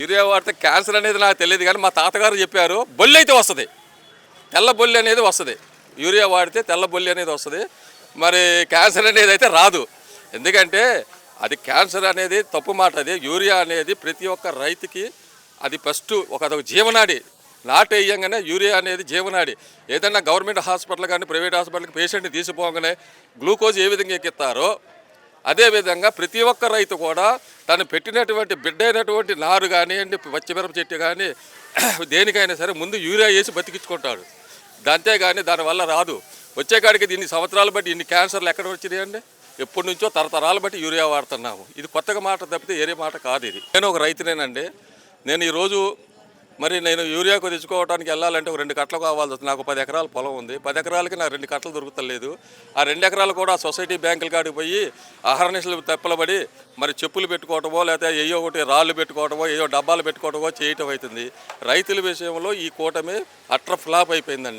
Urea వాడితే cancer అనేది నాకు తెలియదు, కానీ మా తాతగారు చెప్పారు బొల్లి అయితే వస్తుంది, తెల్ల బొల్లి అనేది వస్తుంది. యూరియా వాడితే తెల్ల బొల్లి అనేది వస్తుంది, మరి క్యాన్సర్ అనేది అయితే రాదు. ఎందుకంటే అది క్యాన్సర్ అనేది తప్పు మాట. అది యూరియా అనేది ప్రతి ఒక్క రైతుకి అది ఫస్ట్ అదొక జీవనాడి. నాటు వేయంగానే యూరియా అనేది జీవనాడి. ఏదైనా గవర్నమెంట్ హాస్పిటల్ కానీ ప్రైవేట్ హాస్పిటల్కి పేషెంట్ని తీసిపోగానే గ్లూకోజ్ ఏ విధంగా ఎక్కిస్తారో అదేవిధంగా ప్రతి ఒక్క రైతు కూడా తను పెట్టినటువంటి బిడ్డ అయినటువంటి నారు కానివ్వండి, పచ్చిమిరప చెట్టు కానీ దేనికైనా సరే ముందు యూరియా వేసి బతికించుకుంటాడు. అంతేగాని దానివల్ల రాదు. వచ్చేకాడికి ఇన్ని సంవత్సరాలు బట్టి ఇన్ని క్యాన్సర్లు ఎక్కడ వచ్చినాయండి? ఎప్పటి నుంచో తరతరాలు బట్టి యూరియా వాడుతున్నాము. ఇది కొత్తగా మాట తప్పితే ఏరే మాట కాదు. ఇది నేను ఒక రైతునేనండి. నేను ఈరోజు నేను యూరియాకు తెచ్చుకోవడానికి వెళ్ళాలంటే ఒక 2 కట్టలు కావాల్సి వస్తుంది. నాకు 10 ఎకరాల పొలం ఉంది. 10 ఎకరాలకి నాకు 2 కట్టలు దొరుకుతలేదు. ఆ 2 ఎకరాలు కూడా సొసైటీ బ్యాంకుల కాడికి పోయి ఆహరణిశలు తెప్పలబడి మరి చెప్పులు పెట్టుకోవటమో లేకపోతే ఏయో ఒకటి రాళ్ళు పెట్టుకోవటమో ఏయో డబ్బాలు పెట్టుకోవటమో చేయటం అవుతుంది. రైతుల విషయంలో ఈ కూటమి అట్ర ఫ్లాప్ అయిపోయిందండి.